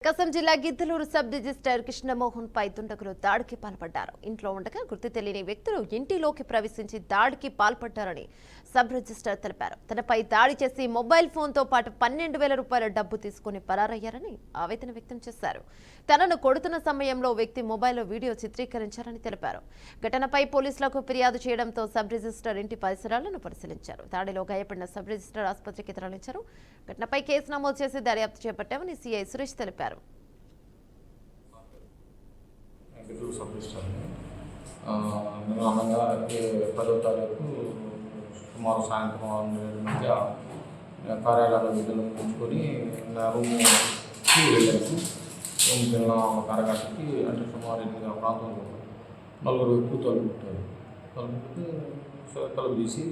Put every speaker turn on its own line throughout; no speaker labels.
ప్రకాశం జిల్లా Giddalur sub register Krishnamohan పై దుండగులు దాడికి పాల్పడ్డారు. ఇంట్లో ఉండగా గుర్తు తెలియని వ్యక్తులు ఇంటిలోకి ప్రవేశించి దాడికి పాల్పడ్డారని సబ్ రిజిస్టర్ తెలిపారు. తనపై దాడి చేసి మొబైల్ ఫోన్ తో పాటు 12,000 రూపాయల డబ్బు తీసుకుని పరారయ్యారని ఆవేదన వ్యక్తం చేశారు. తనను కొడుతున్న సమయంలో వ్యక్తి మొబైల్లో వీడియో చిత్రీకరించారని తెలిపారు. ఘటనపై పోలీసులకు ఫిర్యాదు చేయడంతో సబ్ రిజిస్టర్ ఇంటి పరిసరాలను పరిశీలించారు. దాడిలో గాయపడిన సబ్ రిజిస్టర్ ఆసుపత్రికి తరలించారు. ఘటనపై కేసు నమోదు చేసి దర్యాప్తు చేపట్టామని సీఐ సురేష్ తెలిపారు.
నేను అనగా 10వ తారీఖు సుమారు సాయంత్రం 6 మధ్య కార్యాలయాల విధులు ఉంచుకొని నా రూమ్కి వెళ్ళాను. రూమ్కి వెళ్ళిన ఒక అరగంటకి అంటే సుమారు 8 ప్రాంతంలో 4 వ్యక్తులు తలుపుకుంటారు. తలుపు తీసి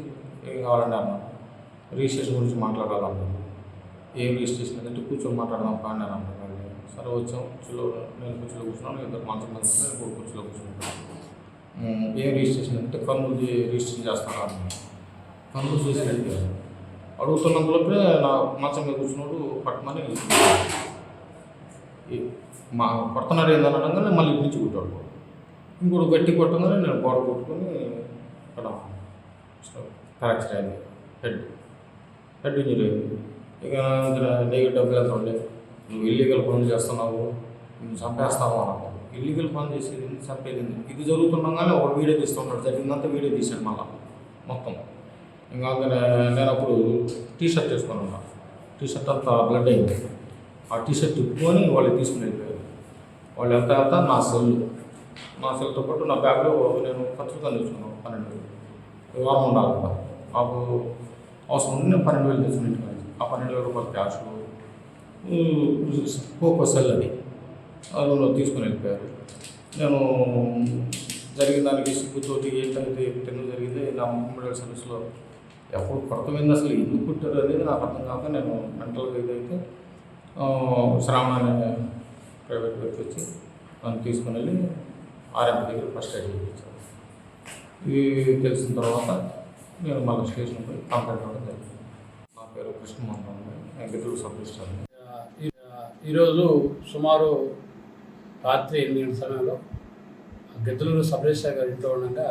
ఏం కావాలండి అన్నాను. రిజిస్ట్రేషన్ గురించి మాట్లాడాలన్నాను. ఏం రిజిస్ట్రేషన్ అంటే కూర్చొని మాట్లాడదాం కానీ అన్నాను. సరే వచ్చాం. నేను కుర్చీలో కూర్చున్నాను. ఇద్దరు మంచం మీద నేను కుర్చీలో కూర్చున్నాను. ఏం రిజిస్ట్రేషన్ అంటే కర్నూలు రిజిస్ట్రేషన్ చేస్తాను అన్నాను. కర్నూలు చూసి అడిగాను. అడుగుతున్నందులోపే నా మంచం మీద కూర్చున్నాడు పట్టమని మా కొడుతున్నారు ఏందనగానే మళ్ళీ పిలిచి కొట్టాడు. ఇంకోటి గట్టి కొట్టగానే నేను గోడ కొట్టుకొని ఇక్కడ ఫ్రాక్చర్ అయింది. హెడ్ ఇంజరీ అయింది. ఇక నెగిటివ్ డబ్బులు ఎంత ఉండే, నువ్వు ఇల్లీగల్ పనులు చేస్తున్నావు, నువ్వు చంపేస్తావు అన్నావు. ఇల్లీగల్ పనులు చేసేది ఎందుకు చంపేది? ఇది జరుగుతుండగానే ఒక వీడియో తీస్తున్నాడు. జరిగిందంతా వీడియో తీశాడు మళ్ళీ మొత్తం. ఇంకా నేను అప్పుడు టీషర్ట్ వేసుకొని ఉన్నా. టీషర్ట్ అంతా బ్లడ్ అయింది. ఆ టీషర్ట్ తిప్పుకొని వాళ్ళు తీసుకుని వెళ్ళిపోయారు. వాళ్ళు ఎంత నా సెల్తో పాటు నా బ్యాగ్లో నేను పత్రికలు తెచ్చుకున్నాను. 12,000 వారం ఉండాలి కదా. నాకు అవసరం ఉండి నేను 12,000 తెచ్చుకుని ఆ 12,000 రూపాయలు క్యాష్ పోకో సెల్ అది రూమ్లో తీసుకుని వెళ్ళిపోయారు. నేను జరిగిన దానికి సిగ్గుతోటి ఏంటంటే ఎందుకు జరిగింది నా మెడికల్ సర్వీస్లో ఎప్పుడు కొడతమైంది, అసలు ఎందుకు కుట్టారు అనేది నాకు అర్థం కాక నేను మెంటల్గా ఇదైతే శ్రావణ అనే ప్రైవేట్ వ్యక్తి వచ్చి నన్ను తీసుకుని వెళ్ళి ఆర్ఎంపీ దగ్గర ఫస్ట్ ఎయిడ్ చేయించాను. ఇవి తెలిసిన తర్వాత నేను మళ్ళీ స్టేషన్ పోయి కంప్లైంట్ అవ్వడం జరిగింది. నా పేరు కృష్ణమోహన్, గిద్దలూరు సబ్ రిజిస్టర్.
ఈరోజు సుమారు రాత్రి 8 గంటల సమయంలో గిద్దలూరు సబ్ రిజిస్టర్ గారి ఇంట్లో ఉండగా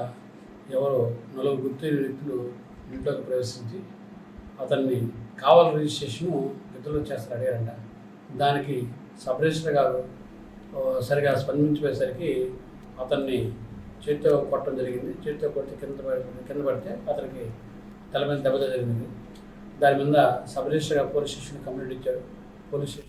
ఎవరో 4 గుర్తు వ్యక్తులు ఇంట్లోకి ప్రవేశించి అతన్ని కావల్ రిజిస్ట్రేషన్ గిద్దలూరు చేస్తారు అడిగారంట. దానికి సబ్ రిజిస్టర్ గారు సరిగా స్పందించిపోయేసరికి అతన్ని చేతితో కొట్టడం జరిగింది. చేతితో కొట్టి కింద పడితే అతనికి తల మీద దెబ్బ జరిగింది. దాని మీద సబ్ రిజిస్టర్ గారు పోలీస్ స్టేషన్ కంప్లైంట్ ఇచ్చారు. Police station